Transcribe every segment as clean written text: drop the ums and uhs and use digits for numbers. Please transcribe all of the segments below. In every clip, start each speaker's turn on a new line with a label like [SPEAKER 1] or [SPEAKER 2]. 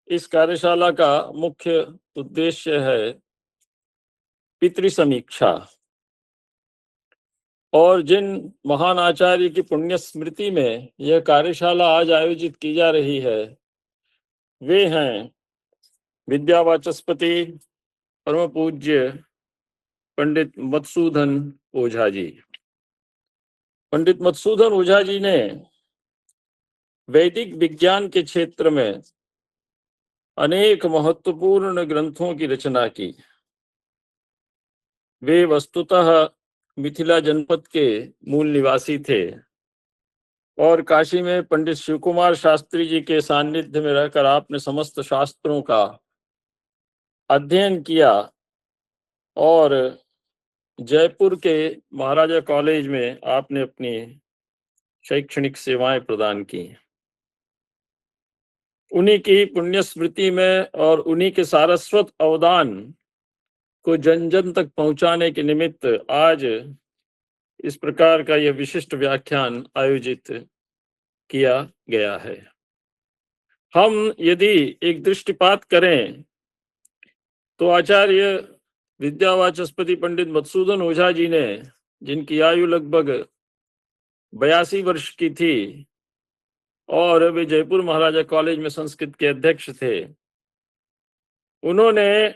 [SPEAKER 1] इस कार्यशाला का मुख्य उद्देश्य है पितृ समीक्षा। और जिन महान आचार्य की पुण्य स्मृति में यह कार्यशाला आज आयोजित की जा रही है, वे हैं विद्यावाचस्पति परम पूज्य पंडित मधुसूदन ओझा जी। पंडित मधुसूदन ओझा जी ने वैदिक विज्ञान के क्षेत्र में अनेक महत्वपूर्ण ग्रंथों की रचना की। वे वस्तुतः मिथिला जनपद के मूल निवासी थे और काशी में पंडित शिव कुमार शास्त्री जी के सानिध्य में रहकर आपने समस्त शास्त्रों का अध्ययन किया और जयपुर के महाराजा कॉलेज में आपने अपनी शैक्षणिक सेवाएं प्रदान की। उन्हीं की पुण्य स्मृति में और उन्हीं के सारस्वत अवदान को जन जन तक पहुंचाने के निमित्त आज इस प्रकार का यह विशिष्ट व्याख्यान आयोजित किया गया है। हम यदि एक दृष्टिपात करें तो आचार्य विद्यावाचस्पति पंडित मधुसूदन ओझा जी ने, जिनकी आयु लगभग 82 वर्ष की थी और वे जयपुर महाराजा कॉलेज में संस्कृत के अध्यक्ष थे, उन्होंने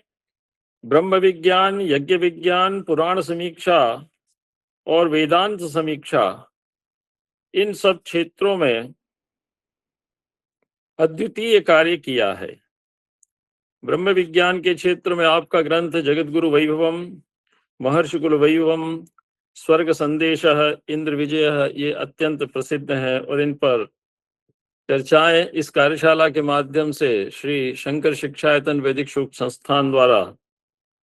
[SPEAKER 1] ब्रह्म विज्ञान, यज्ञ विज्ञान, पुराण समीक्षा और वेदांत समीक्षा, इन सब क्षेत्रों में अद्वितीय कार्य किया है। ब्रह्म विज्ञान के क्षेत्र में आपका ग्रंथ जगत गुरु वैभवम, महर्षि कुल वैभवम, स्वर्ग संदेश, इंद्र विजय, ये अत्यंत प्रसिद्ध है और इन पर चर्चाएं इस कार्यशाला के माध्यम से श्री शंकर शिक्षायतन वैदिक सूक्त संस्थान द्वारा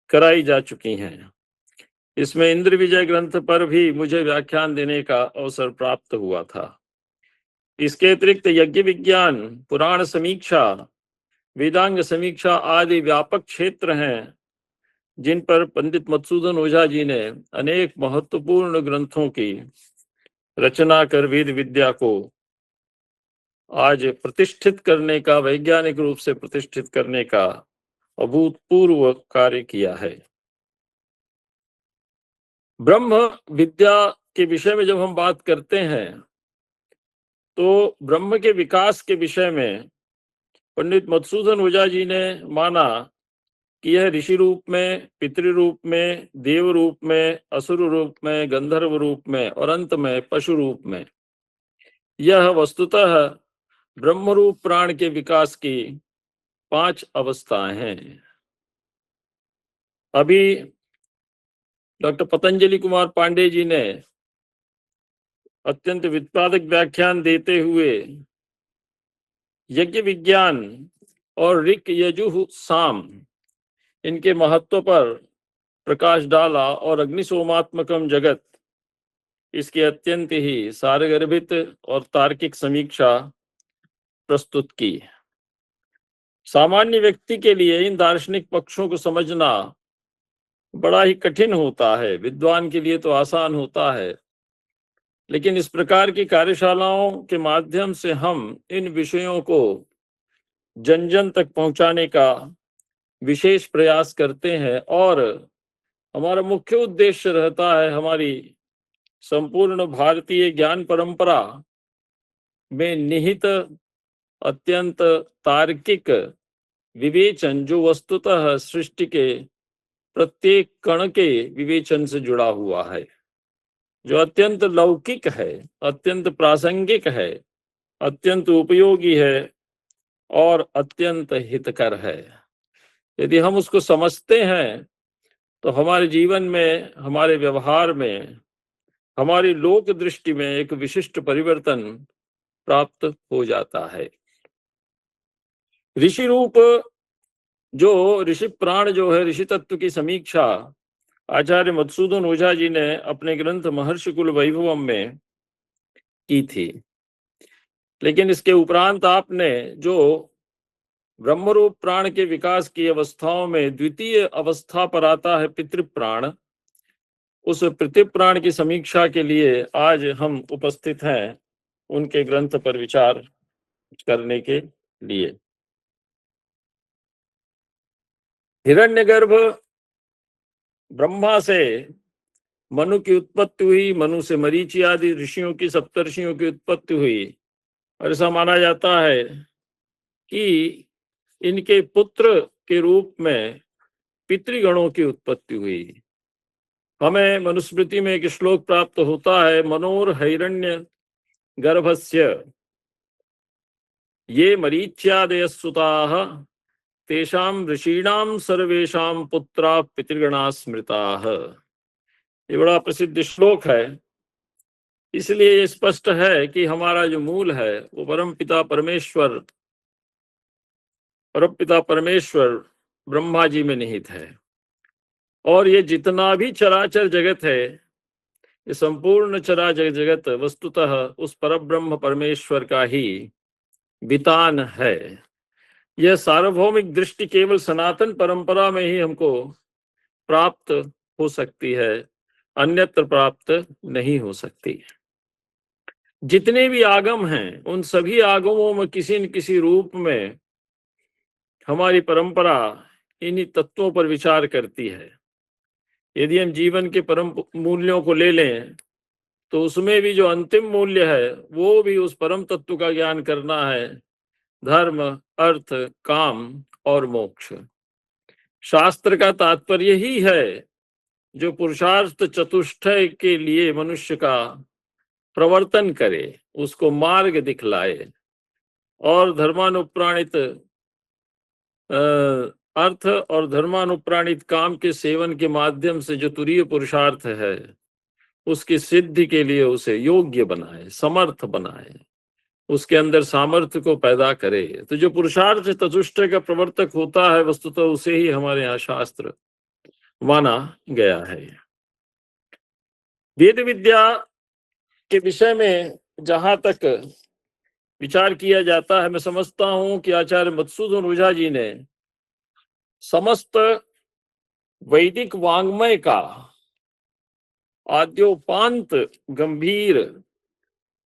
[SPEAKER 1] कराई जा चुकी हैं। इसमें इंद्र विजय ग्रंथ पर भी मुझे व्याख्यान देने का अवसर प्राप्त हुआ था। इसके अतिरिक्त यज्ञ विज्ञान, पुराण समीक्षा, वेदांग समीक्षा आदि व्यापक क्षेत्र हैं जिन पर पंडित मधुसूदन ओझा जी ने अनेक महत्वपूर्ण ग्रंथों की रचना कर वेद विद्या को आज प्रतिष्ठित करने का, वैज्ञानिक रूप से प्रतिष्ठित करने का अभूतपूर्व कार्य किया है। ब्रह्म विद्या के विषय में जब हम बात करते हैं तो ब्रह्म के विकास के विषय में पंडित मधुसूदन ओझा जी ने माना कि यह ऋषि रूप में, पितृ रूप में, देव रूप में, असुर रूप में, गंधर्व रूप में और अंत में पशु रूप में, यह वस्तुतः ब्रह्म रूप प्राण के विकास की 5 अवस्थाएं हैं। अभी डॉक्टर पतंजलि कुमार पांडे जी ने अत्यंत विस्तारक व्याख्यान देते हुए यज्ञ विज्ञान और ऋक यजुः साम, इनके महत्व पर प्रकाश डाला और अग्निशोमात्मकम जगत, इसकी अत्यंत ही सारगर्भित और तार्किक समीक्षा प्रस्तुत की। सामान्य व्यक्ति के लिए इन दार्शनिक पक्षों को समझना बड़ा ही कठिन होता है, विद्वान के लिए तो आसान होता है, लेकिन इस प्रकार की कार्यशालाओं के माध्यम से हम इन विषयों को जन जन तक पहुंचाने का विशेष प्रयास करते हैं और हमारा मुख्य उद्देश्य रहता है हमारी संपूर्ण भारतीय ज्ञान परंपरा में निहित अत्यंत तार्किक विवेचन, जो वस्तुतः सृष्टि के प्रत्येक कण के विवेचन से जुड़ा हुआ है, जो अत्यंत लौकिक है, अत्यंत प्रासंगिक है, अत्यंत उपयोगी है और अत्यंत हितकर है। यदि हम उसको समझते हैं तो हमारे जीवन में, हमारे व्यवहार में, हमारी लोक दृष्टि में एक विशिष्ट परिवर्तन प्राप्त हो जाता है। ऋषि रूप जो ऋषि प्राण जो है, ऋषि तत्व की समीक्षा आचार्य मधुसूदन ओझा जी ने अपने ग्रंथ महर्षि कुल वैभवम में की थी। लेकिन इसके उपरांत आपने जो ब्रह्मरूप प्राण के विकास की अवस्थाओं में द्वितीय अवस्था पर आता है पितृप्राण, उस पितृप्राण की समीक्षा के लिए आज हम उपस्थित हैं उनके ग्रंथ पर विचार करने के लिए। हिरण्यगर्भ ब्रह्मा से मनु की उत्पत्ति हुई, मनु से मरीचि आदि ऋषियों की, सप्तर्षियों की उत्पत्ति हुई। और ऐसा माना जाता है कि इनके पुत्र के रूप में पितृगणों की उत्पत्ति हुई। हमें मनुस्मृति में एक श्लोक प्राप्त होता है, मनोर हिरण्य गर्भस्य ये मरीच्यादय सुताः तेषां ऋषीणां सर्वेषां पुत्रा पितृगणा स्मृताः। ये बड़ा प्रसिद्ध श्लोक है। इसलिए ये स्पष्ट है कि हमारा जो मूल है वो परम पिता परमेश्वर ब्रह्मा जी में निहित है। और ये जितना भी चराचर जगत है, ये संपूर्ण चराचर जगत वस्तुतः उस परब्रह्म परमेश्वर का ही वितान है। यह सार्वभौमिक दृष्टि केवल सनातन परंपरा में ही हमको प्राप्त हो सकती है, अन्यत्र प्राप्त नहीं हो सकती। जितने भी आगम हैं, उन सभी आगमों में किसी न किसी रूप में हमारी परंपरा इन्हीं तत्वों पर विचार करती है। यदि हम जीवन के परम मूल्यों को ले लें तो उसमें भी जो अंतिम मूल्य है वो भी उस परम तत्व का ज्ञान करना है, धर्म, अर्थ, काम और मोक्ष। शास्त्र का तात्पर्य ही है जो पुरुषार्थ चतुष्टय के लिए मनुष्य का प्रवर्तन करे, उसको मार्ग दिखलाए। और धर्मानुप्राणित अर्थ और धर्मानुप्राणित काम के सेवन के माध्यम से जो तुरीय पुरुषार्थ है उसकी सिद्धि के लिए उसे योग्य बनाए, समर्थ बनाए, उसके अंदर सामर्थ्य को पैदा करे। तो जो पुरुषार्थ चतुष्टय का प्रवर्तक होता है वस्तुतः उसे ही हमारे यहाँ शास्त्र माना गया है। वेद विद्या के विषय में जहां तक विचार किया जाता है, मैं समझता हूं कि आचार्य मधुसूदन ओझा जी ने समस्त वैदिक वांग्मय का आद्योपांत गंभीर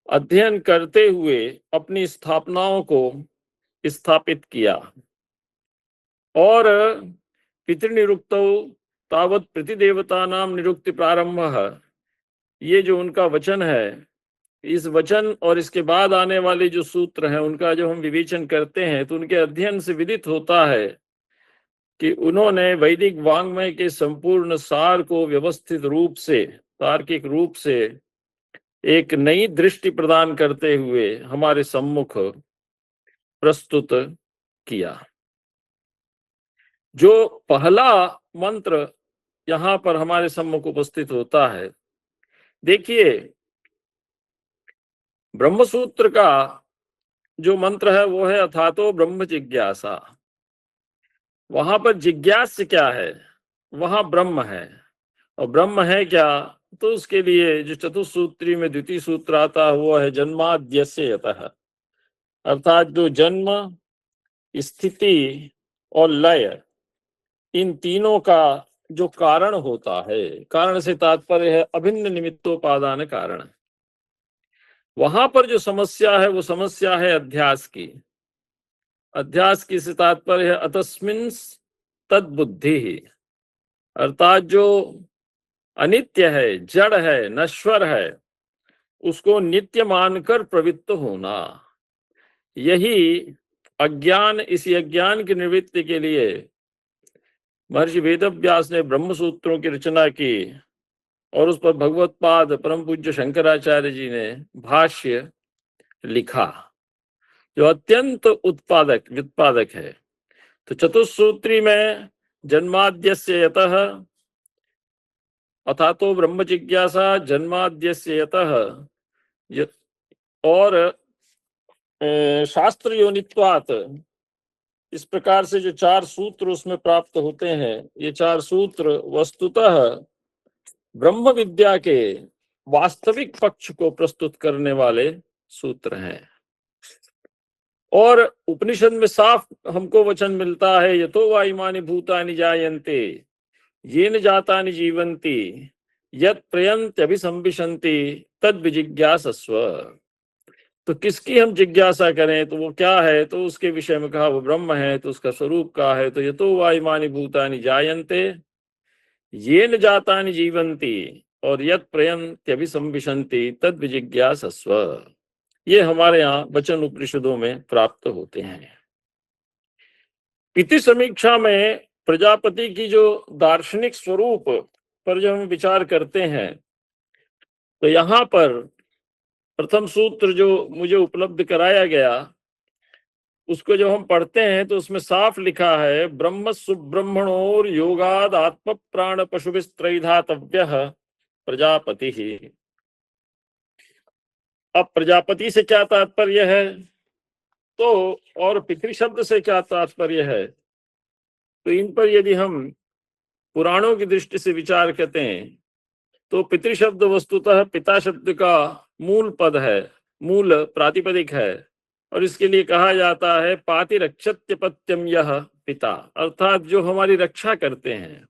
[SPEAKER 1] अध्ययन करते हुए अपनी स्थापनाओं को स्थापित किया। और पितृनिरुक्तौ तावत् प्रतिदेवतानां निरुक्ति प्रारंभः, ये जो उनका वचन है, इस वचन और इसके बाद आने वाले जो सूत्र हैं उनका जो हम विवेचन करते हैं तो उनके अध्ययन से विदित होता है कि उन्होंने वैदिक वांग्मय के संपूर्ण सार को व्यवस्थित रूप से, तार्किक रूप से एक नई दृष्टि प्रदान करते हुए हमारे सम्मुख प्रस्तुत किया। जो पहला मंत्र यहाँ पर हमारे सम्मुख उपस्थित होता है, देखिए ब्रह्मसूत्र का जो मंत्र है वो है अथातो ब्रह्म जिज्ञासा। वहां पर जिज्ञास्य क्या है, वहां ब्रह्म है। और ब्रह्म है क्या, तो उसके लिए जो चतुसूत्री में द्वितीय सूत्र आता है वो है जन्माद्यस्य यतः, अर्थात जो जन्म, स्थिति और लय, इन तीनों का जो कारण होता है, कारण से तात्पर्य है अभिन्न निमित्तोपादान कारण। वहां पर जो समस्या है वो समस्या है अध्यास की। अध्यास की से तात्पर्य है अतस्मिन् तद्बुद्धि, अर्थात जो अनित्य है, जड़ है, नश्वर है, उसको नित्य मानकर प्रवृत्त होना। यही अज्ञान, इसी अज्ञान की निवृत्ति के लिए महर्षि वेदव्यास ने ब्रह्म सूत्रों की रचना की और उस पर भगवत्पाद परम पूज्य शंकराचार्य जी ने भाष्य लिखा जो अत्यंत व्युत्पादक है। तो चतुस्सूत्री में जन्माद्यस्य यतः, अथातो ब्रह्म जिज्ञासा, जन्माद्यस्य यतः, और शास्त्र योनित्वात्, इस प्रकार से जो चार सूत्र उसमें प्राप्त होते हैं, ये चार सूत्र वस्तुतः ब्रह्म विद्या के वास्तविक पक्ष को प्रस्तुत करने वाले सूत्र हैं। और उपनिषद में साफ हमको वचन मिलता है, यतो वा इमानि भूतानि जायन्ते येन जातानि जीवन्ति यत् प्रयन्त्यभिसंविशन्ति तद् विजिज्ञासस्व। तो किसकी हम जिज्ञासा करें, तो वो क्या है, तो उसके विषय में कहा वो ब्रह्म है, तो उसका स्वरूप क्या है, तो यतो वा इमानि भूतानि जायन्ते येन जातानि जीवन्ति और यत् प्रयन्त्यभिसंविशन्ति तद विजिज्ञासस्व। ये हमारे यहाँ वचन उपनिषदों में प्राप्त होते हैं। इति समीक्षा में प्रजापति की जो दार्शनिक स्वरूप पर जब हम विचार करते हैं, तो यहाँ पर प्रथम सूत्र जो मुझे उपलब्ध कराया गया, उसको जब हम पढ़ते हैं तो उसमें साफ लिखा है, ब्रह्म सुब्रह्मणोर योगाद आत्म प्राण पशुभिस्त्रैधातव्य प्रजापति ही। अब प्रजापति से क्या तात्पर्य है, तो और पितृ शब्द से क्या तात्पर्य है, तो इन पर यदि हम पुराणों की दृष्टि से विचार करते हैं, तो पितृ शब्द वस्तुतः पिता शब्द का मूल पद है, मूल प्रातिपदिक है, और इसके लिए कहा जाता है पाति रक्षत्यपत्यम यह पिता, अर्थात जो हमारी रक्षा करते हैं।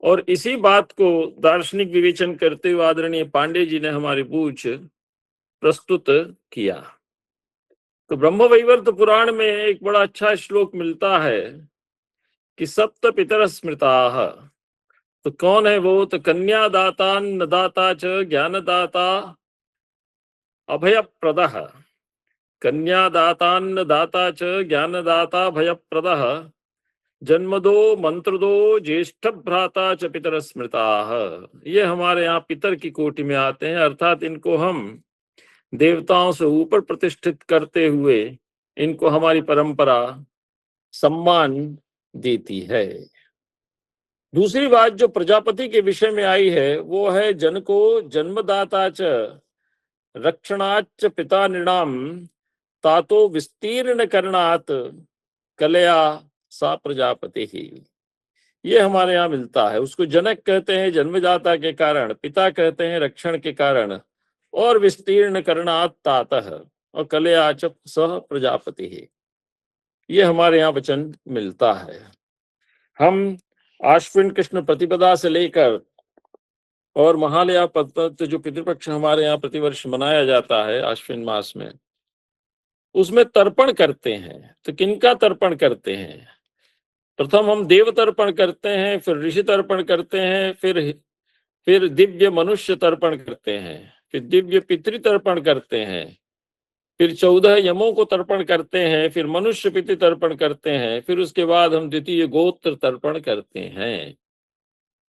[SPEAKER 1] और इसी बात को दार्शनिक विवेचन करते हुए आदरणीय पांडे जी ने हमारी पूछ प्रस्तुत किया। तो ब्रह्म वैवर्त पुराण में एक बड़ा अच्छा श्लोक मिलता है कि सप्त पितर स्मृताः। तो कौन है वो, तो कन्यादाता अन्नदाता च ज्ञानदाता अभयप्रदः, कन्यादातान्नदाता च ज्ञानदाता भयप्रदः, जन्मदो मंत्रदो ज्येष्ठ भ्राता च पितर स्मृताः। ये हमारे यहाँ पितर की कोटि में आते हैं, अर्थात इनको हम देवताओं से ऊपर प्रतिष्ठित करते हुए इनको हमारी परंपरा सम्मान देती है। दूसरी बात जो प्रजापति के विषय में आई है वो है जन को जन्मदाता च रक्षणाच पिता नृणाम तातो विस्तीर्ण करणात कलया सा प्रजापति ही। ये हमारे यहाँ मिलता है। उसको जनक कहते हैं जन्मदाता के कारण, पिता कहते हैं रक्षण के कारण, और विस्तीर्ण करणात तातः, और कलया च सह प्रजापति ही। ये हमारे यहाँ वचन मिलता है। हम आश्विन कृष्ण प्रतिपदा से लेकर और महालया पद जो पितृपक्ष हमारे यहाँ प्रतिवर्ष मनाया जाता है आश्विन मास में, उसमें तर्पण करते हैं। तो किनका तर्पण करते हैं, प्रथम हम देव तर्पण करते हैं, फिर ऋषि तर्पण करते हैं, फिर दिव्य मनुष्य तर्पण करते हैं, फिर दिव्य पितृ तर्पण करते हैं, फिर 14 यमों को तर्पण करते हैं, फिर मनुष्य पितृ तर्पण करते हैं, फिर उसके बाद हम द्वितीय गोत्र तर्पण करते हैं।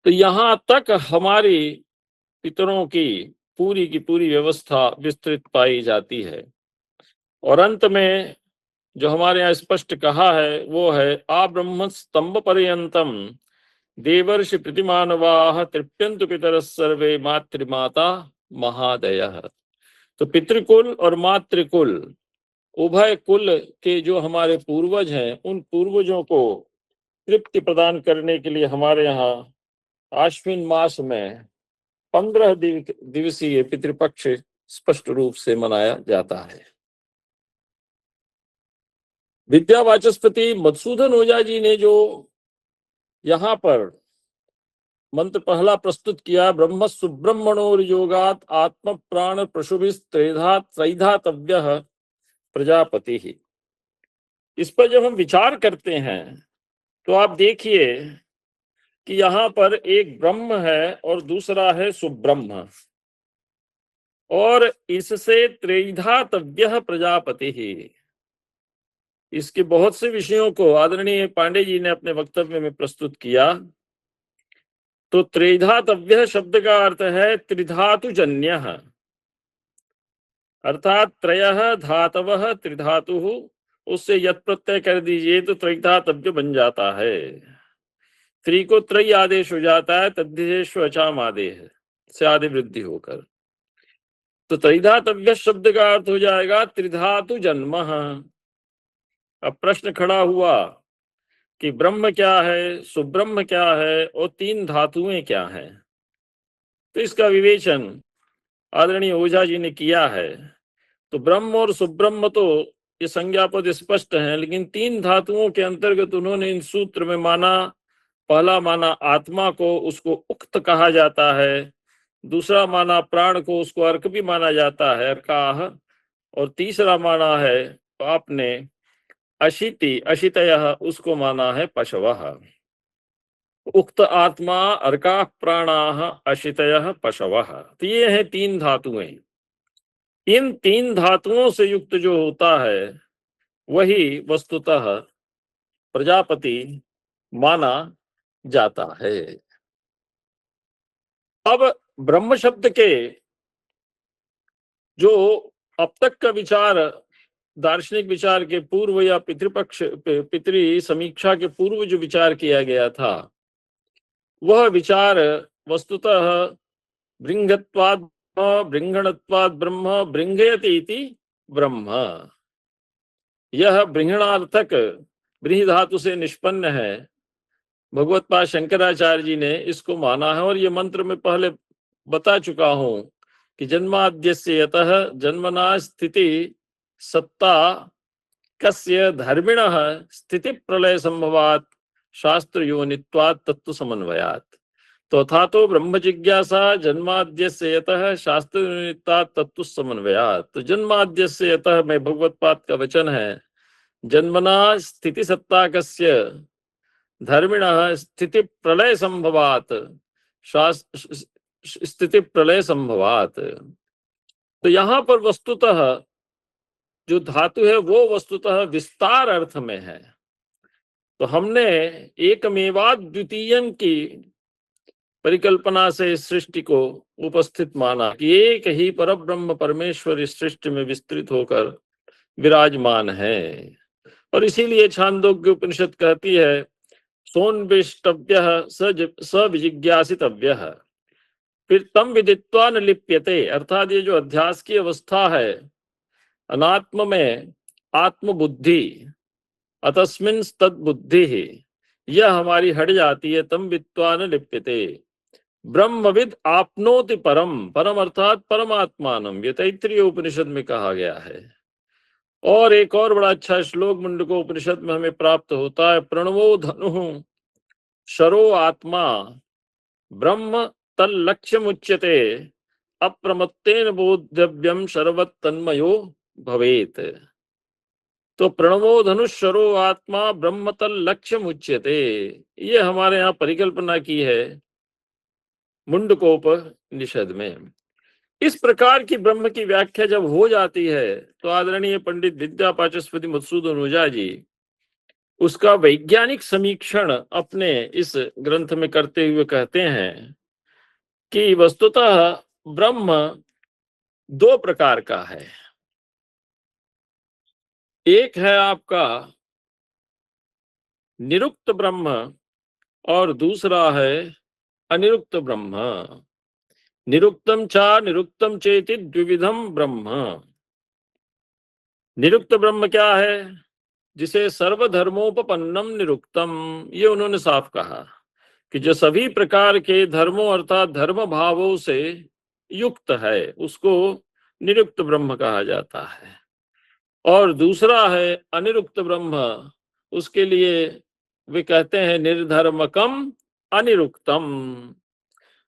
[SPEAKER 1] तो यहाँ तक हमारी पितरों की पूरी व्यवस्था विस्तृत पाई जाती है। और अंत में जो हमारे यहाँ स्पष्ट कहा है वो है आ ब्रह्म स्तंभ पर्यंतम देवर्षि प्रतिमानवाह तृप्यंतु पितर सर्वे मातृमाता महादयः। तो पितृकुल और मातृकुल उभय कुल के जो हमारे पूर्वज हैं, उन पूर्वजों को तृप्ति प्रदान करने के लिए हमारे यहाँ आश्विन मास में 15 दिवसीय पितृपक्ष स्पष्ट रूप से मनाया जाता है। विद्या वाचस्पति मधुसूदन ओझा जी ने जो यहाँ पर मंत्र पहला प्रस्तुत किया, ब्रह्म सुब्रह्मणोर योगात आत्म प्राण प्रशुभिस्त्रेधा त्रैधातव्य प्रजापति ही। इस पर जब हम विचार करते हैं तो आप देखिए कि यहाँ पर एक ब्रह्म है और दूसरा है सुब्रह्म, और इससे त्रिधातव्य प्रजापति ही। इसके बहुत से विषयों को आदरणीय पांडे जी ने अपने वक्तव्य में प्रस्तुत किया। तो त्रिधातव्य शब्द का अर्थ है त्रिधातु जन्य, अर्थात त्रयः धातवः त्रिधातु, उससे यत् प्रत्यय कर दीजिए तो त्रिधातव्य बन जाता है। त्रि को त्रय आदेश हो जाता है, तद्धिशेषु अचाम आदेश से आदि वृद्धि होकर। तो त्रिधातव्य शब्द का अर्थ हो जाएगा त्रिधातु जन्म। अब प्रश्न खड़ा हुआ कि ब्रह्म क्या है, सुब्रह्म क्या है, और तीन धातुएं क्या हैं। तो इसका विवेचन आदरणीय ओझा जी ने किया है। तो ब्रह्म और सुब्रह्म तो ये संज्ञा पद स्पष्ट है, लेकिन तीन धातुओं के अंतर्गत उन्होंने इन सूत्र में माना, पहला माना आत्मा को, उसको उक्त कहा जाता है। दूसरा माना प्राण को, उसको अर्क भी माना जाता है, अर्काह। और तीसरा माना है तो आपने अशिति अशितयः, उसको माना है पशवः। उक्त आत्मा अर्का प्राणाः अशितयः पशवः। तो ये हैं तीन धातुएं। इन तीन धातुओं से युक्त जो होता है वही वस्तुतः प्रजापति माना जाता है। अब ब्रह्म शब्द के जो अब तक का विचार, दार्शनिक विचार के पूर्व या पितृपक्ष पितृ समीक्षा के पूर्व जो विचार किया गया था, वह विचार वस्तुतः बृंहत्वाद बृंहणत्वाद ब्रह्म बृंहयति इति ब्रह्म, यह बृंहणार्थक बृह धातु से निष्पन्न है। भगवत पाद शंकराचार्य जी ने इसको माना है, और ये मंत्र में पहले बता चुका हूं कि जन्माद्यस्य यतः जन्मना स्थिति सत्ता कस्य धर्मिणः स्थिति प्रलय संभवात् शास्त्र योनित्वात् तत्व समन्वयात्। तो था तो ब्रह्म जिज्ञासा जन्माद्यस्य यतः शास्त्र योनित्वात् तत्व समन्वयात्। तो जन्माद्यस्य यतः में भगवत पाद का वचन है, जन्मना स्थिति सत्ता कस्य धर्मिणः स्थिति प्रलय संभवात् स्थिति प्रलय संभवात्। तो यहाँ पर वस्तुतः जो धातु है वो वस्तुतः विस्तार अर्थ में है। तो हमने एकमेवाद्वितीयन की परिकल्पना से इस सृष्टि को उपस्थित माना कि एक ही परब्रह्म परमेश्वर इस सृष्टि में विस्तृत होकर विराजमान है। और इसीलिए छांदोग्य उपनिषद कहती है, सोन्विष्टव्यः स विजिज्ञासितव्यः फिर तम विदित्वा न लिप्यते। अर्थात ये जो अध्यास की अवस्था है, अनात्म में आत्मबुद्धि, अतस्मिन् तद्बुद्धि, यह हमारी हट जाती है। तम विद्वा न लिप्यते ब्रह्मविद आपनोति परम, परम अर्थात परमात्मानम, ये तैत्तिरीय उपनिषद में कहा गया है। और एक और बड़ा अच्छा श्लोक मुंडको उपनिषद में हमें प्राप्त होता है, प्रणवो धनु शरो आत्मा ब्रह्म तल्लक्ष्य मुच्यते अप्रमत्तेन बोद्धव्यम शरवत तन्मयो भवेत। तो प्रणवो धनुषरो आत्मा ब्रह्म तल्लक्ष्य मुच्यते, ये हमारे यहाँ परिकल्पना की है मुंडकोपनिषद में। इस प्रकार की ब्रह्म की व्याख्या जब हो जाती है तो आदरणीय पंडित विद्या वाचस्पति मधुसूदन ओझा जी उसका वैज्ञानिक समीक्षण अपने इस ग्रंथ में करते हुए कहते हैं कि वस्तुतः ब्रह्म दो प्रकार का है। एक है आपका निरुक्त ब्रह्म और दूसरा है अनिरुक्त ब्रह्म। निरुक्तम चा निरुक्तम चेति द्विविधम ब्रह्म। निरुक्त ब्रह्म क्या है? जिसे सर्वधर्मोपपन्नम निरुक्तम, ये उन्होंने साफ कहा कि जो सभी प्रकार के धर्मों अर्थात धर्म भावों से युक्त है उसको निरुक्त ब्रह्म कहा जाता है। और दूसरा है अनिरुक्त ब्रह्म, उसके लिए वे कहते हैं निर्धर्मकम अनिरुक्तम,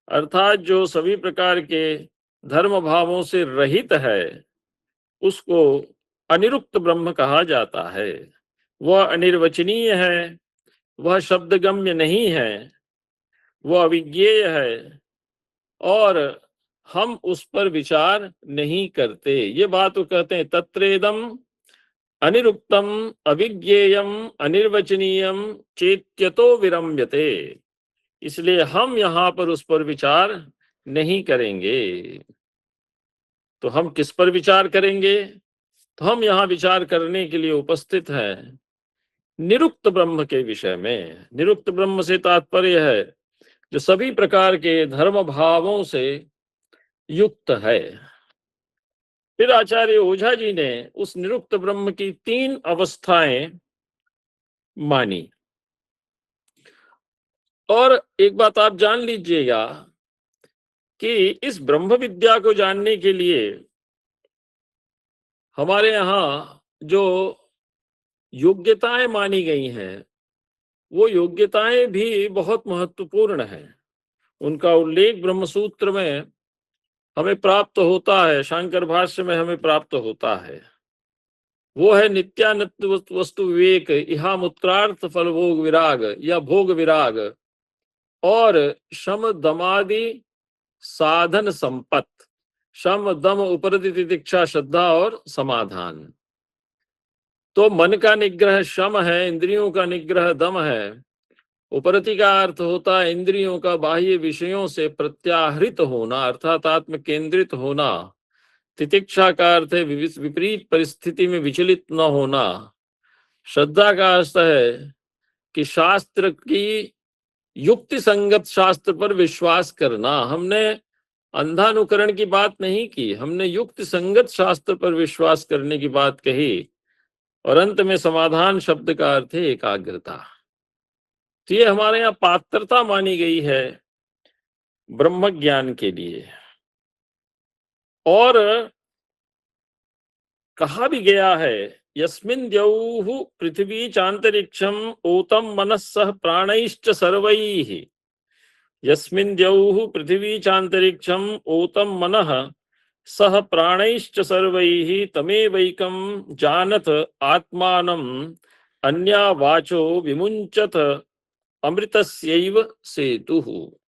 [SPEAKER 1] अर्थात जो सभी प्रकार के धर्म भावों से रहित है उसको अनिरुक्त ब्रह्म कहा जाता है। वह अनिर्वचनीय है, वह शब्दगम्य नहीं है, वह अविज्ञेय है और हम उस पर विचार नहीं करते। ये बात वो कहते हैं, तत्रेदम अनिरुक्तम अविज्ञेयम अनिर्वचनीयम चेत्यतो विरम्यते, इसलिए हम यहाँ पर उस पर विचार नहीं करेंगे। तो हम किस पर विचार करेंगे? तो हम यहाँ विचार करने के लिए उपस्थित हैं निरुक्त ब्रह्म के विषय में। निरुक्त ब्रह्म से तात्पर्य है जो सभी प्रकार के धर्म भावों से युक्त है। फिर आचार्य ओझा जी ने उस निरुक्त ब्रह्म की तीन अवस्थाएं मानी। और एक बात आप जान लीजिएगा कि इस ब्रह्म विद्या को जानने के लिए हमारे यहाँ जो योग्यताएं मानी गई हैं वो योग्यताएं भी बहुत महत्वपूर्ण हैं। उनका उल्लेख ब्रह्मसूत्र में हमें प्राप्त होता है, शांकर भाष्य में हमें प्राप्त होता है, वो है नित्यानित्य वस्तु विवेक, इहाम उत्क्रार्थ फल भोग विराग या भोग विराग, और शम दमादि साधन संपत्त, शम दम उपरति तितिक्षा श्रद्धा और समाधान। तो मन का निग्रह शम है, इंद्रियों का निग्रह दम है, उपरति का अर्थ होता है इंद्रियों का बाह्य विषयों से प्रत्याहृत होना अर्थात आत्म केंद्रित होना, तितिक्षा का अर्थ है विपरीत परिस्थिति में विचलित न होना, श्रद्धा का अर्थ है कि शास्त्र की युक्ति संगत शास्त्र पर विश्वास करना। हमने अंधानुकरण की बात नहीं की, हमने युक्ति संगत शास्त्र पर विश्वास करने की बात कही। और अंत में समाधान शब्द का अर्थ है एकाग्रता। तो ये हमारे यहाँ पात्रता मानी गई है ब्रह्म ज्ञान के लिए। और कहा भी गया है यस्मिन् द्यौः पृथ्वी चांतरिक्षम ओतम मनस्सह प्राणैश्च सर्वैः, यस्मिन् द्यौः पृथ्वी चांतरिक्षम ओतम मनः सह प्राणैश्च सर्वैः तमेवैकं जानत आत्मानं अन्या वाचो विमुंचत अमृतस्यैव सेतुः।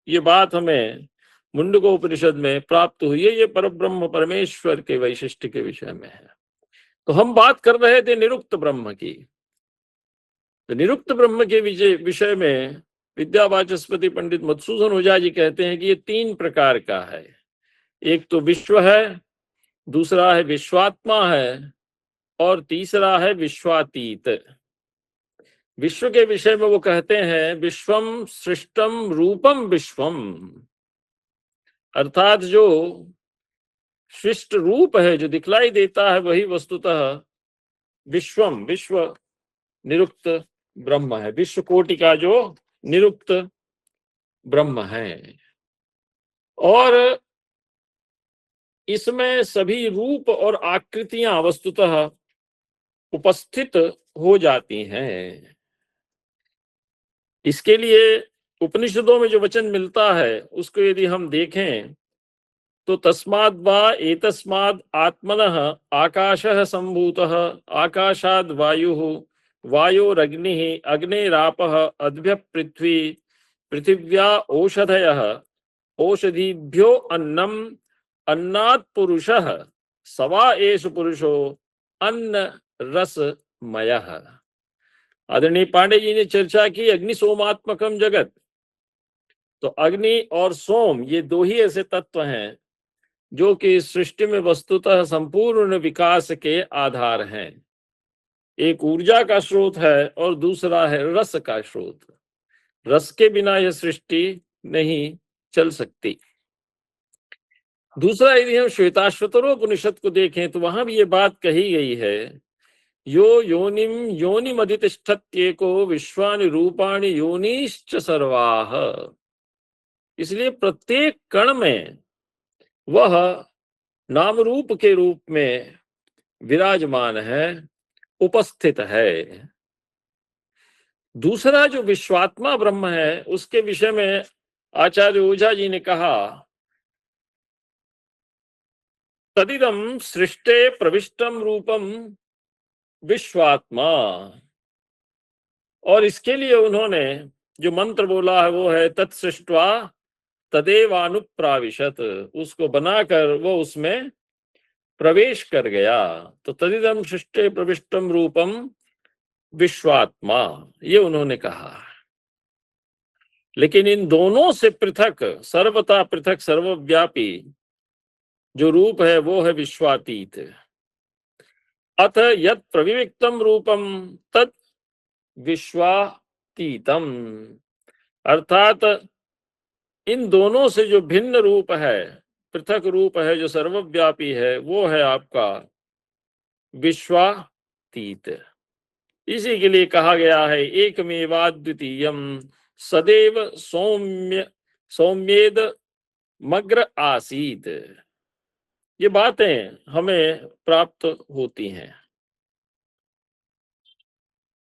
[SPEAKER 1] ये बात हमें मुंडकोपनिषद में प्राप्त हुई है। ये परब्रह्म परमेश्वर के वैशिष्ट्य के विषय में है। तो हम बात कर रहे थे निरुक्त ब्रह्म की। तो निरुक्त ब्रह्म के विषय में विद्यावाचस्पति पंडित मधुसूदन ओझा जी कहते हैं कि ये 3 प्रकार का है। एक तो विश्व है, दूसरा है विश्वात्मा है, और तीसरा है विश्वातीत। विश्व के विषय में वो कहते हैं विश्वम सृष्टम रूपम विश्वम, अर्थात जो सृष्ट रूप है, जो दिखलाई देता है, वही वस्तुतः विश्वम, विश्व निरुक्त ब्रह्म है, विश्व कोटि का जो निरुक्त ब्रह्म है। और इसमें सभी रूप और आकृतियां वस्तुतः उपस्थित हो जाती हैं। इसके लिए उपनिषदों में जो वचन मिलता है उसको यदि हम देखें तो तस्माद् वा एतस्माद् आत्मनः आकाशः सम्भूतः, आकाशाद् वायुः, वायोरग्निः, अग्नेरापः, अद्भ्यः पृथ्वी, पृथिव्या ओषधयः, ओषधीभ्यो अन्नम्, अन्नात् पुरुषः, स वा एष पुरुषो अन्न रसमयः। आदरणीय पांडे जी ने चर्चा की अग्नि सोमात्मकम जगत। तो अग्नि और सोम ये 2 ही ऐसे तत्व हैं जो कि सृष्टि में वस्तुतः संपूर्ण विकास के आधार हैं। एक ऊर्जा का स्रोत है और दूसरा है रस का स्रोत। रस के बिना यह सृष्टि नहीं चल सकती। दूसरा, यदि हम श्वेताश्वतरोपनिषद को देखें तो वहां भी ये बात कही गई है यो योनिम योनिमधितिष्ठत्येको विश्वानि रूपाणि योनिश्च सर्वाः। इसलिए प्रत्येक कण में वह नाम रूप के रूप में विराजमान है, उपस्थित है। दूसरा जो विश्वात्मा ब्रह्म है उसके विषय में आचार्य ओझा जी ने कहा तदिदं सृष्टे प्रविष्टम रूपम विश्वात्मा। और इसके लिए उन्होंने जो मंत्र बोला है वो है तत्सृष्ट्वा तदेवानुप्राविशत, उसको बनाकर वो उसमें प्रवेश कर गया। तो तदिदं सृष्टे प्रविष्टम रूपम विश्वात्मा, ये उन्होंने कहा। लेकिन इन दोनों से पृथक, सर्वथा पृथक, सर्वव्यापी जो रूप है वो है विश्वातीत। अथ यत् प्रविविक्तम रूपम तत् विश्वातीतम, अर्थात इन दोनों से जो भिन्न रूप है, पृथक रूप है, जो सर्वव्यापी है, वो है आपका विश्वातीत। इसी के लिए कहा गया है एकमेवाद्वितीयम सदैव सौम्य सौम्येद मग्र आसीत। ये बातें हमें प्राप्त होती हैं।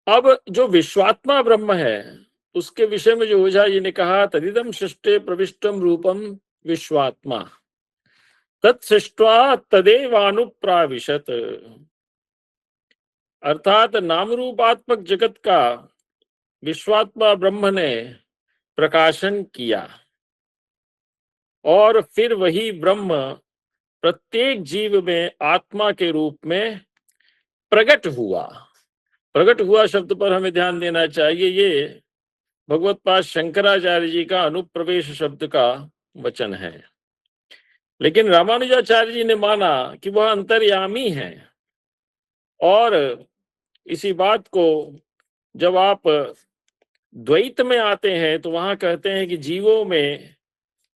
[SPEAKER 1] अब जो विश्वात्मा ब्रह्म है उसके विषय में जो ओझा जी ने कहा तदिदम सृष्टे प्रविष्टम रूपम विश्वात्मा, तत्सृष्ट्वा तदेवानुप्राविशत, अर्थात नाम रूपात्मक जगत का विश्वात्मा ब्रह्म ने प्रकाशन किया और फिर वही ब्रह्म प्रत्येक जीव में आत्मा के रूप में प्रकट हुआ। प्रकट हुआ शब्द पर हमें ध्यान देना चाहिए। ये भगवत पाद शंकराचार्य जी का अनुप्रवेश शब्द का वचन है, लेकिन रामानुजाचार्य जी ने माना कि वह अंतर्यामी है। और इसी बात को जब आप द्वैत में आते हैं तो वहां कहते हैं कि जीवों में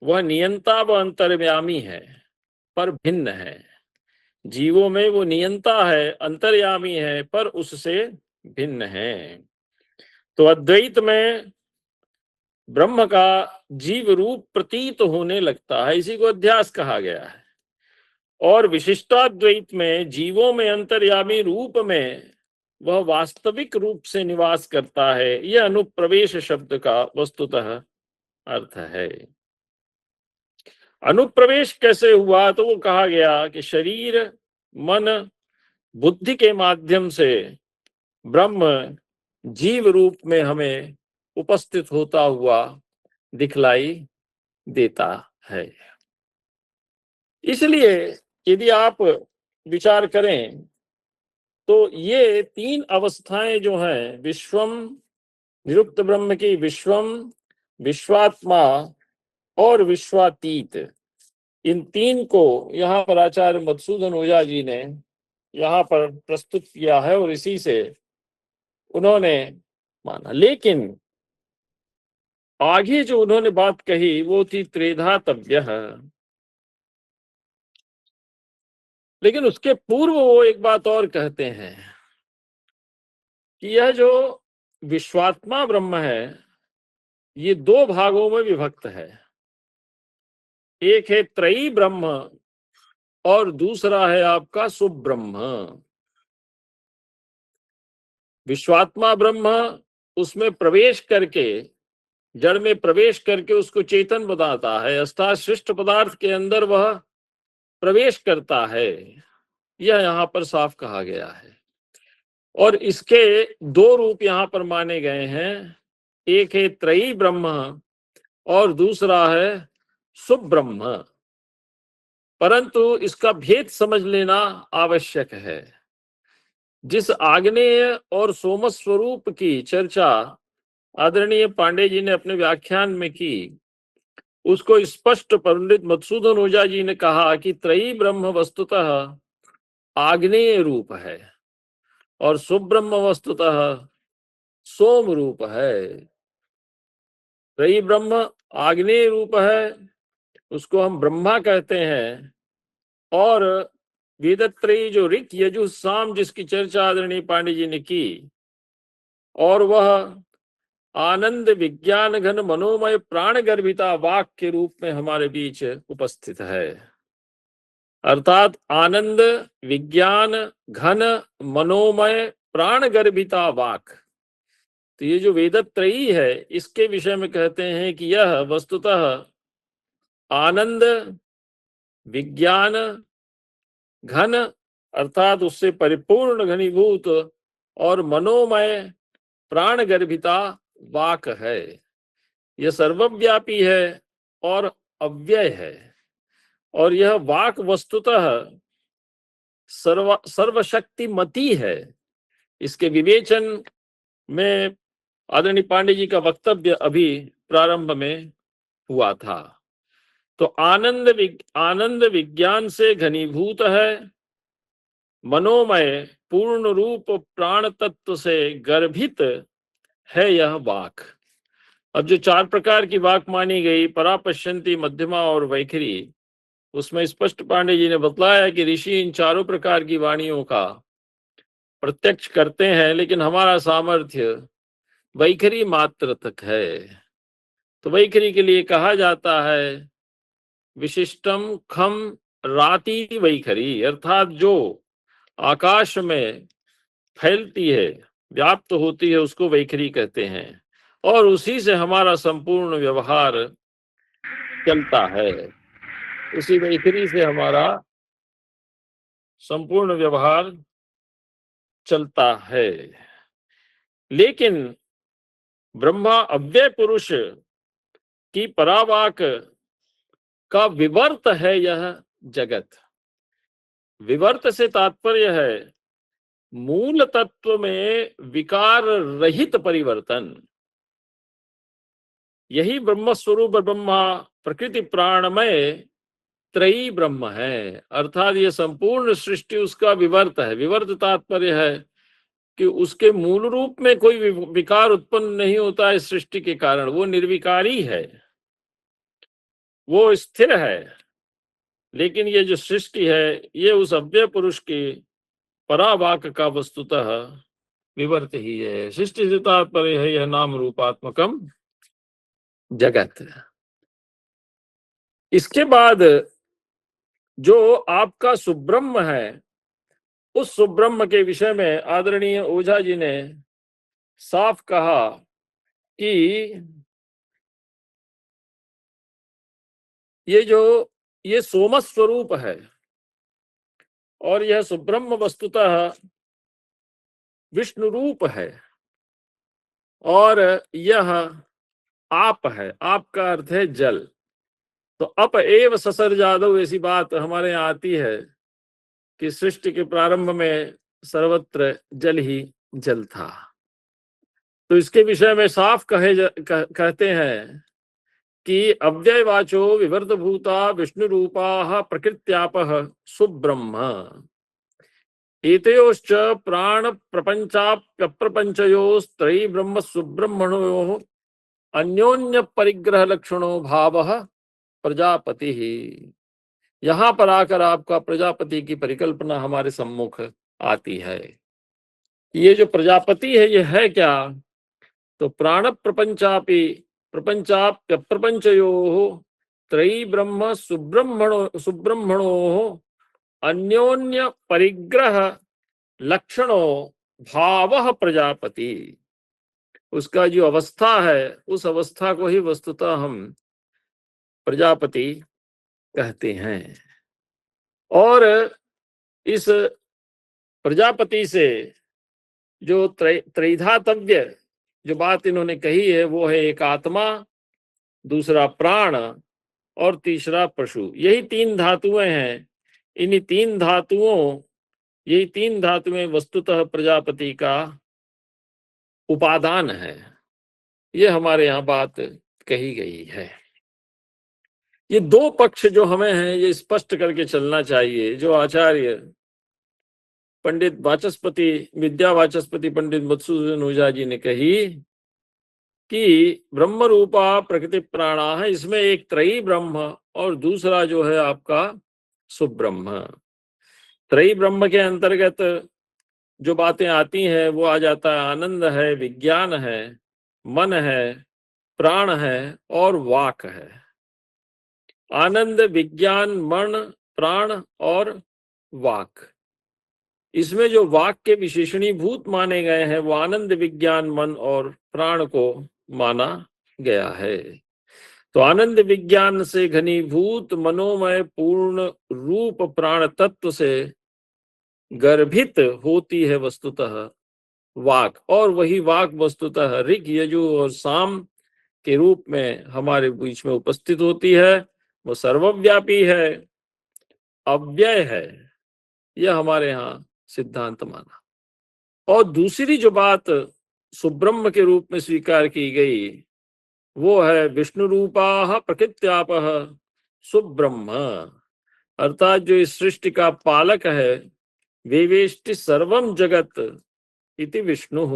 [SPEAKER 1] वह नियंता व अंतर्यामी है पर भिन्न है। जीवों में वो नियंता है, अंतर्यामी है, पर उससे भिन्न है। तो अद्वैत में ब्रह्म का जीव रूप प्रतीत होने लगता है, इसी को अध्यास कहा गया है। और विशिष्टाद्वैत में जीवों में अंतर्यामी रूप में वह वास्तविक रूप से निवास करता है। यह अनुप्रवेश शब्द का वस्तुतः अर्थ है। अनुप्रवेश कैसे हुआ? तो वो कहा गया कि शरीर, मन, बुद्धि के माध्यम से ब्रह्म जीव रूप में हमें उपस्थित होता हुआ दिखलाई देता है। इसलिए यदि आप विचार करें तो ये तीन अवस्थाएं जो हैं, विश्वम, निरुक्त ब्रह्म की विश्वम, विश्वात्मा और विश्वातीत, इन तीन को यहाँ पर आचार्य मधुसूदन ओझा जी ने यहाँ पर प्रस्तुत किया है और इसी से उन्होंने माना। लेकिन आगे जो उन्होंने बात कही वो थी त्रेधातव्य। लेकिन उसके पूर्व वो एक बात और कहते हैं कि यह जो विश्वात्मा ब्रह्म है ये दो भागों में विभक्त है। एक है त्रयी ब्रह्म और दूसरा है आपका सुब्रह्म। विश्वात्मा ब्रह्म उसमें प्रवेश करके, जड़ में प्रवेश करके उसको चेतन बनाता है, अर्थात सृष्ट पदार्थ के अंदर वह प्रवेश करता है। यह यहाँ पर साफ कहा गया है। और इसके दो रूप यहाँ पर माने गए हैं, एक है त्रयी ब्रह्म और दूसरा है सुब्रह्म। परंतु इसका भेद समझ लेना आवश्यक है। जिस आग्नेय और सोम स्वरूप की चर्चा आदरणीय पांडे जी ने अपने व्याख्यान में की, उसको स्पष्ट पंडित मधुसूदन ओझा जी ने कहा कि त्रयी ब्रह्म वस्तुतः आग्नेय रूप है और सुब्रह्म वस्तुतः सोम रूप है। त्रयी ब्रह्म आग्नेय रूप है, उसको हम ब्रह्मा कहते हैं। और वेदत्रयी जो ऋक यजु साम जिसकी चर्चा आदरणीय पांडे जी ने की, और वह आनंद विज्ञान घन मनोमय प्राण गर्भिता वाक के रूप में हमारे बीच उपस्थित है। अर्थात आनंद विज्ञान घन मनोमय प्राण गर्भिता वाक, तो ये जो वेदत्रयी है इसके विषय में कहते हैं कि यह वस्तुतः आनंद विज्ञान घन अर्थात उससे परिपूर्ण घनीभूत और मनोमय प्राण गर्भिता वाक है। यह सर्वव्यापी है और अव्यय है। और यह वाक वस्तुतः सर्वशक्तिमती है। इसके विवेचन में आदरणीय पांडे जी का वक्तव्य अभी प्रारंभ में हुआ था। तो आनंद विज्ञान से घनीभूत है, मनोमय पूर्ण रूप प्राण तत्व से गर्भित है यह वाक। अब जो चार प्रकार की वाक मानी गई, परापश्यंती, मध्यमा और वैखरी, उसमें स्पष्ट पांडे जी ने बतलाया कि ऋषि इन चारों प्रकार की वाणियों का प्रत्यक्ष करते हैं, लेकिन हमारा सामर्थ्य वैखरी मात्र तक है। तो वैखरी के लिए कहा जाता है विशिष्टम खम राति वैखरी, अर्थात जो आकाश में फैलती है, व्याप्त होती है, उसको वैखरी कहते हैं। और उसी से हमारा संपूर्ण व्यवहार चलता है। उसी वैखरी से हमारा संपूर्ण व्यवहार चलता है। लेकिन ब्रह्मा अव्यय पुरुष की परावाक का विवर्त है यह जगत। विवर्त से तात्पर्य है मूल तत्व में विकार रहित परिवर्तन। यही ब्रह्म स्वरूप ब्रह्मा प्रकृति प्राणमय त्रयी ब्रह्म है। अर्थात ये संपूर्ण सृष्टि उसका विवर्त है। विवर्त तात्पर्य है कि उसके मूल रूप में कोई विकार उत्पन्न नहीं होता है सृष्टि के कारण। वो निर्विकारी है, वो स्थिर है। लेकिन ये जो सृष्टि है ये उस अव्यय पुरुष की परावाक का वस्तुतः विवर्त ही है। सृष्टि से तात्पर्य है यह नाम रूपात्मकम जगत। इसके बाद जो आपका सुब्रह्म है, उस सुब्रह्म के विषय में आदरणीय ओझा जी ने साफ कहा कि ये सोम स्वरूप है और यह सुब्रह्म वस्तुतः विष्णु रूप है और यह आप है। आप का अर्थ है जल। तो अप एव ससर जादव, ऐसी बात हमारे यहाँ आती है कि सृष्टि के प्रारंभ में सर्वत्र जल ही जल था। तो इसके विषय में साफ कहते हैं कि अव्ययवाचो विवर्त भूता विष्णु रूपा प्रकृत्यापः सुब्रह्म एतयोश्च प्राण प्रपंचाप्यप्रपंचयोस्त्रयी ब्रह्म सुब्रह्मणोः अन्योन्य परिग्रह लक्षणों भावः प्रजापति ही। यहाँ पर आकर आपका प्रजापति की परिकल्पना हमारे सम्मुख आती है। ये जो प्रजापति है ये है क्या? तो प्राण प्रपंचाप्यप्रपंचयोः त्रयी ब्रह्म सुब्रह्मणोः अन्योन्य परिग्रह लक्षणों भावः प्रजापति। उसका जो अवस्था है उस अवस्था को ही वस्तुतः हम प्रजापति कहते हैं। और इस प्रजापति से जो त्रैधातव्य जो बात इन्होंने कही है वो है एक आत्मा, दूसरा प्राण और तीसरा पशु। यही तीन धातुएं हैं। यही तीन धातुएं वस्तुतः प्रजापति का उपादान है। ये हमारे यहाँ बात कही गई है। ये दो पक्ष जो हमें हैं ये स्पष्ट करके चलना चाहिए। जो आचार्य पंडित वाचस्पति विद्या वाचस्पति पंडित मधुसूदन ओझा जी ने कही कि ब्रह्म रूपा प्रकृति प्राणा है, इसमें एक त्रयी ब्रह्म और दूसरा जो है आपका सुब्रह्म। त्रयी ब्रह्म के अंतर्गत जो बातें आती हैं वो आ जाता है आनंद है, विज्ञान है, मन है, प्राण है और वाक है। आनंद, विज्ञान, मन, प्राण और वाक। इसमें जो वाक के विशेषणीभूत माने गए हैं वो आनंद, विज्ञान, मन और प्राण को माना गया है। तो आनंद विज्ञान से घनीभूत मनोमय पूर्ण रूप प्राण तत्व से गर्भित होती है वस्तुतः वाक। और वही वाक वस्तुतः ऋग, यजु और साम के रूप में हमारे बीच में उपस्थित होती है। वो सर्वव्यापी है, अव्यय है। यह हमारे यहाँ सिद्धांत माना। और दूसरी जो बात सुब्रह्म के रूप में स्वीकार की गई वो है विष्णु रूपा प्रकृत्यापः सुब्रह्म। अर्थात जो इस सृष्टि का पालक है, वेवेष्टि सर्वम जगत इति विष्णु।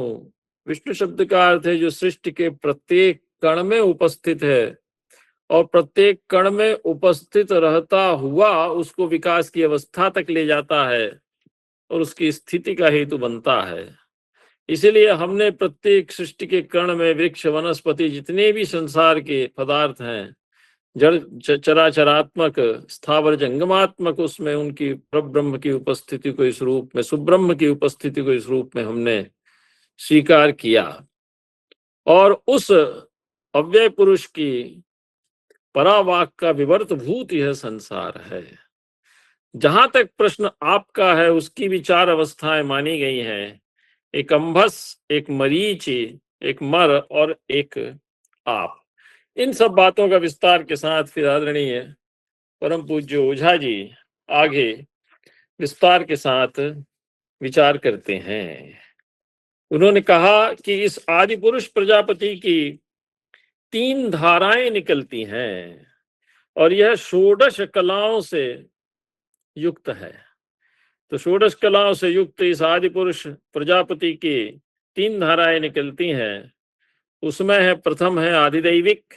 [SPEAKER 1] विष्णु शब्द का अर्थ है जो सृष्टि के प्रत्येक कण में उपस्थित है और प्रत्येक कण में उपस्थित रहता हुआ उसको विकास की अवस्था तक ले जाता है और उसकी स्थिति का हेतु बनता है। इसीलिए हमने प्रत्येक सृष्टि के कण में वृक्ष, वनस्पति, जितने भी संसार के पदार्थ हैं, जड़ चराचरात्मक, स्थावर जंगमात्मक, उसमें उनकी परब्रह्म की उपस्थिति को इस रूप में, सुब्रह्म की उपस्थिति को इस रूप में हमने स्वीकार किया। और उस अव्यय पुरुष की परावाक का विवर्त भूत यह संसार है। जहां तक प्रश्न आपका है उसकी भी चार अवस्थाएं मानी गई हैं, एक अंभस, एक मरीचि, एक मर और एक आप। इन सब बातों का विस्तार के साथ फिर आदरणीय परम पूज्य ओझा जी आगे विस्तार के साथ विचार करते हैं। उन्होंने कहा कि इस आदि पुरुष प्रजापति की तीन धाराएं निकलती हैं और यह षोडश कलाओं से युक्त है। तो षोडश कलाओं से युक्त इस आदि पुरुष प्रजापति की तीन धाराएं निकलती हैं। उसमें है, प्रथम है आदिदैविक,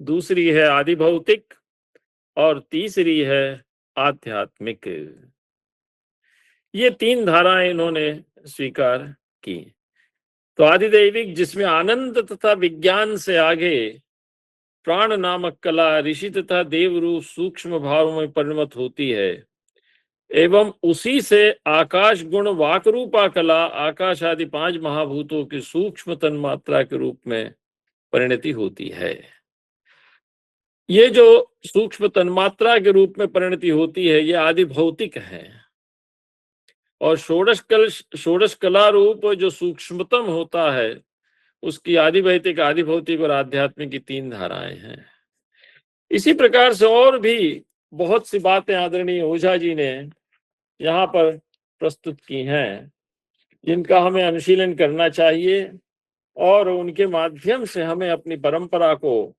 [SPEAKER 1] दूसरी है आदि भौतिक और तीसरी है आध्यात्मिक। ये तीन धाराएं इन्होंने स्वीकार की। तो आदिदैविक, जिसमें आनंद तथा विज्ञान से आगे प्राण नामक कला ऋषि तथा देव रूप सूक्ष्म भाव में परिणत होती है, एवं उसी से आकाश गुण वाक रूपा कला आकाश आदि पांच महाभूतों की सूक्ष्म तन्मात्रा के रूप में परिणति होती है। ये जो सूक्ष्म तन्मात्रा के रूप में परिणति होती है ये आदि भौतिक है। और षोडश कला रूप जो सूक्ष्मतम होता है उसकी आदि भौतिक, आदि भौतिक और आध्यात्मिक की तीन धाराएं हैं। इसी प्रकार से और भी बहुत सी बातें आदरणीय ओझा जी ने यहाँ पर प्रस्तुत की हैं जिनका हमें अनुशीलन करना चाहिए और उनके माध्यम से हमें अपनी परंपरा को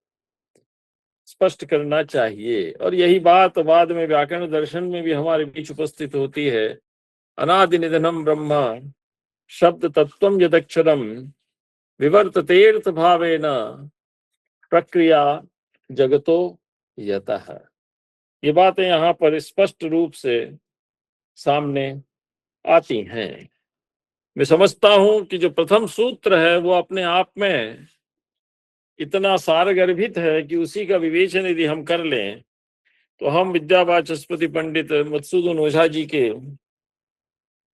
[SPEAKER 1] स्पष्ट करना चाहिए। और यही बात बाद में व्याकरण दर्शन में भी हमारे बीच उपस्थित होती है। अनादि निधनम ब्रह्म शब्द तत्वम यदक्षरम विवर्ततेर्थ भावेन प्रक्रिया जगतो यतः। ये बातें यहाँ पर स्पष्ट रूप से सामने आती हैं। मैं समझता हूं कि जो प्रथम सूत्र है वो अपने आप में इतना सारगर्भित है कि उसी का विवेचन यदि हम कर लें तो हम विद्यावाचस्पति पंडित मधुसूदन ओझा जी के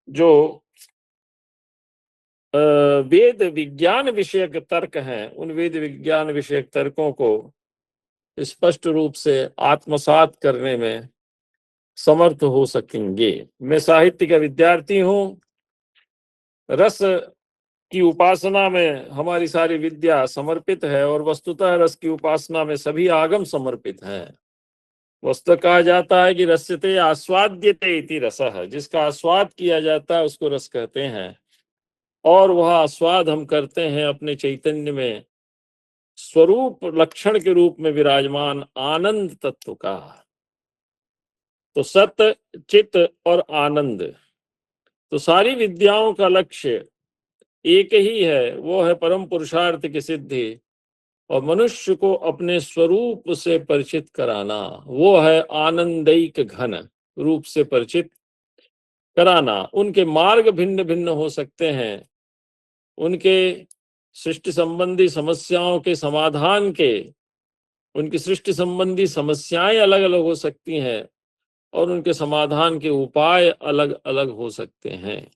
[SPEAKER 1] जो वेद विज्ञान विषयक तर्क हैं उन वेद विज्ञान विषयक तर्कों को स्पष्ट रूप से आत्मसात करने में समर्थ हो सकेंगे। मैं साहित्य का विद्यार्थी हूँ। रस की उपासना में हमारी सारी विद्या समर्पित है और वस्तुतः रस की उपासना में सभी आगम समर्पित हैं। वस्तु कहा जाता है कि रस्यते आस्वाद्यते इति रसः, जिसका आस्वाद किया जाता है उसको रस कहते हैं। और वह आस्वाद हम करते हैं अपने चैतन्य में स्वरूप लक्षण के रूप में विराजमान आनंद तत्व का। तो सत्य, चित्त और आनंद, तो सारी विद्याओं का लक्ष्य एक ही है, वो है परम पुरुषार्थ की सिद्धि और मनुष्य को अपने स्वरूप से परिचित कराना। वो है आनंदैक घन रूप से परिचित कराना। उनके मार्ग भिन्न भिन्न हो सकते हैं, उनके सृष्टि संबंधी समस्याओं के समाधान के, उनकी सृष्टि संबंधी समस्याएं अलग अलग हो सकती हैं और उनके समाधान के उपाय अलग अलग हो सकते हैं।